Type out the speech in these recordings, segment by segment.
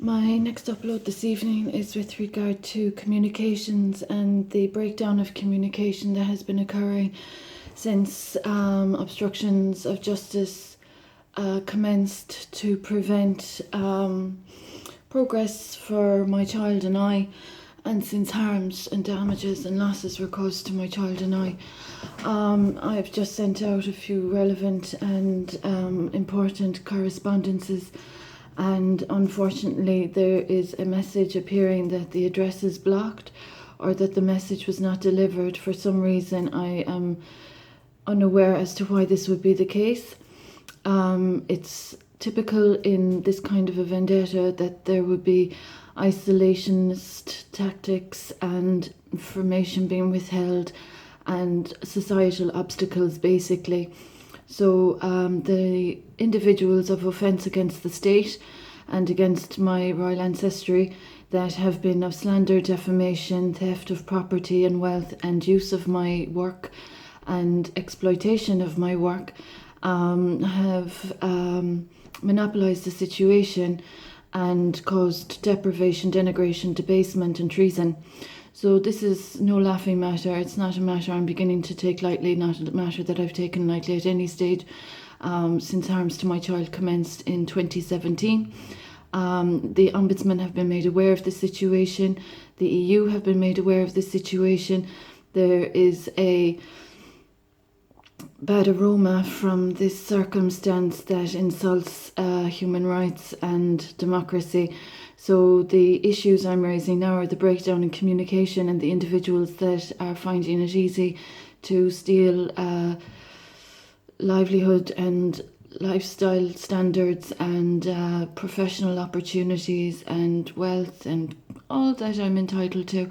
My next upload this evening is with regard to communications and the breakdown of communication that has been occurring since obstructions of justice commenced to prevent progress for my child and I, and since harms and damages and losses were caused to my child and I've just sent out a few relevant and important correspondences, and unfortunately there is a message appearing that the address is blocked or that the message was not delivered. For some reason I am unaware as to why this would be the case. It's typical in this kind of a vendetta that there would be isolationist tactics and information being withheld and societal obstacles, basically. So the individuals of offence against the state and against my royal ancestry that have been of slander, defamation, theft of property and wealth, and use of my work and exploitation of my work have monopolised the situation and caused deprivation, denigration, debasement and treason. So this is no laughing matter. It's not a matter I'm beginning to take lightly, not a matter that I've taken lightly at any stage since harms to my child commenced in 2017. The Ombudsman have been made aware of the situation. The EU have been made aware of the situation. There is a bad aroma from this circumstance that insults human rights and democracy. So the issues I'm raising now are the breakdown in communication and the individuals that are finding it easy to steal livelihood and lifestyle standards and professional opportunities and wealth and all that I'm entitled to,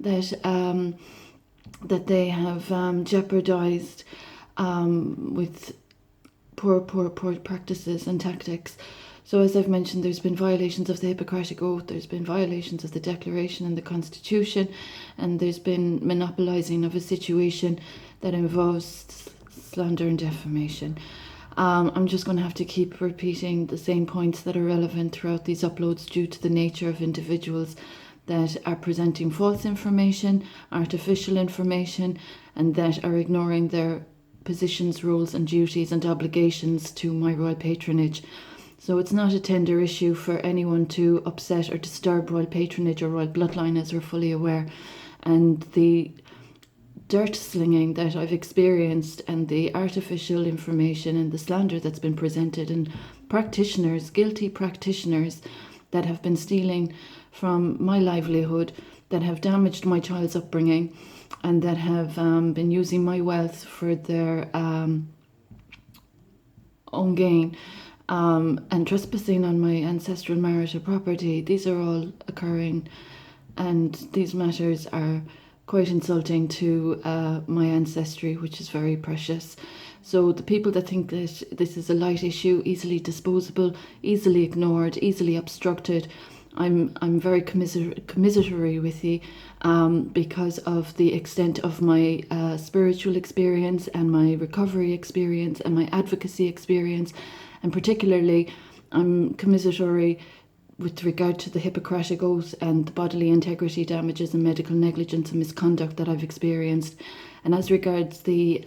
that they have jeopardized with poor practices and tactics. So as I've mentioned, there's been violations of the Hippocratic Oath, there's been violations of the Declaration and the Constitution, and there's been monopolising of a situation that involves slander and defamation. I'm just going to have to keep repeating the same points that are relevant throughout these uploads due to the nature of individuals that are presenting false information, artificial information, and that are ignoring their positions, roles and duties and obligations to my royal patronage. So it's not a tender issue for anyone to upset or disturb royal patronage or royal bloodline, as we're fully aware. And the dirt slinging that I've experienced and the artificial information and the slander that's been presented, and practitioners, guilty practitioners that have been stealing from my livelihood, that have damaged my child's upbringing, and that have been using my wealth for their own gain, and trespassing on my ancestral marital property. These are all occurring, and these matters are quite insulting to my ancestry, which is very precious. So the people that think that this is a light issue, easily disposable, easily ignored, easily obstructed, I'm very commiseratory with you because of the extent of my spiritual experience and my recovery experience and my advocacy experience, and particularly I'm commiseratory with regard to the Hippocratic Oath and the bodily integrity damages and medical negligence and misconduct that I've experienced. And as regards the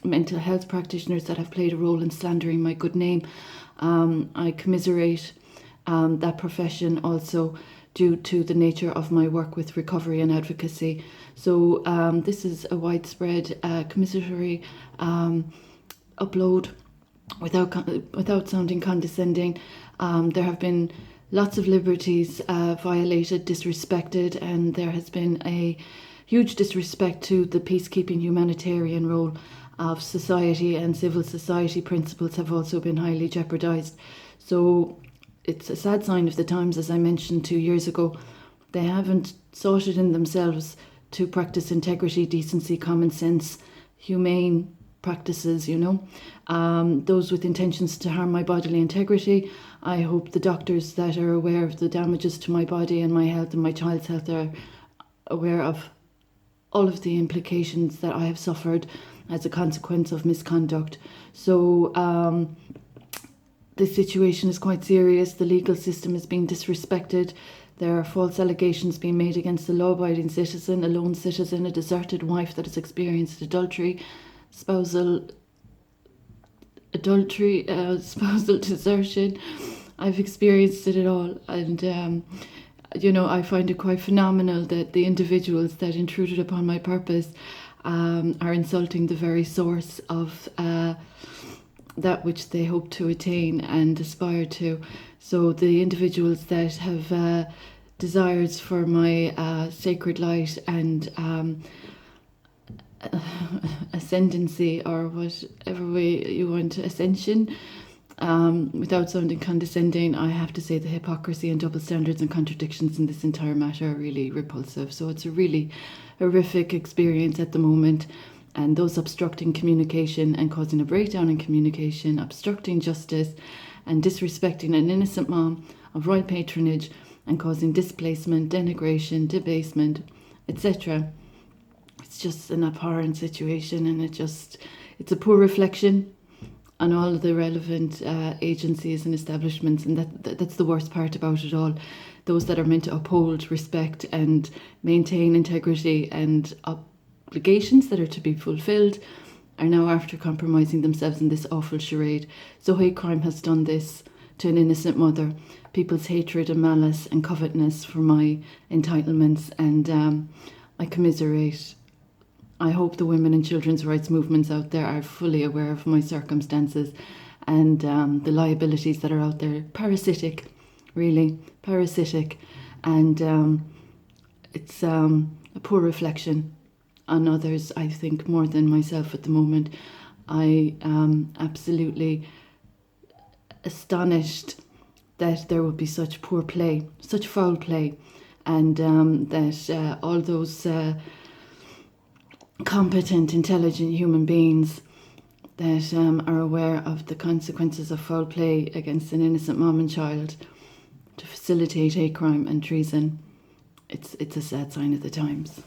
mental health practitioners that have played a role in slandering my good name, I commiserate that profession also due to the nature of my work with recovery and advocacy. So this is a widespread commiseratory upload without sounding condescending. There have been lots of liberties violated, disrespected, and there has been a huge disrespect to the peacekeeping humanitarian role of society, and civil society principles have also been highly jeopardized. So it's a sad sign of the times, as I mentioned 2 years ago. They haven't sought it in themselves to practice integrity, decency, common sense, humane practices, those with intentions to harm my bodily integrity. I hope the doctors that are aware of the damages to my body and my health and my child's health are aware of all of the implications that I have suffered as a consequence of misconduct. So the situation is quite serious. The legal system is being disrespected. There are false allegations being made against a law-abiding citizen, a lone citizen, a deserted wife that has experienced adultery, spousal desertion. I've experienced it all, and I find it quite phenomenal that the individuals that intruded upon my purpose are insulting the very source of that which they hope to attain and aspire to. So the individuals that have desires for my sacred light and ascendancy, or whatever way you want, ascension, without sounding condescending, I have to say the hypocrisy and double standards and contradictions in this entire matter are really repulsive. So it's a really horrific experience at the moment. And those obstructing communication and causing a breakdown in communication, obstructing justice and disrespecting an innocent mom of royal patronage and causing displacement, denigration, debasement, etc. It's just an abhorrent situation, and it's a poor reflection on all of the relevant agencies and establishments, and that's the worst part about it all. Those that are meant to uphold respect and maintain integrity and obligations that are to be fulfilled are now after compromising themselves in this awful charade. So hate crime has done this to an innocent mother. People's hatred and malice and covetousness for my entitlements, and I commiserate. I hope the women and children's rights movements out there are fully aware of my circumstances and the liabilities that are out there. Parasitic, really, parasitic. And it's a poor reflection on others, I think, more than myself at the moment. I am absolutely astonished that there would be such poor play, such foul play, and that all those competent, intelligent human beings that are aware of the consequences of foul play against an innocent mom and child to facilitate hate crime and treason. It's a sad sign of the times.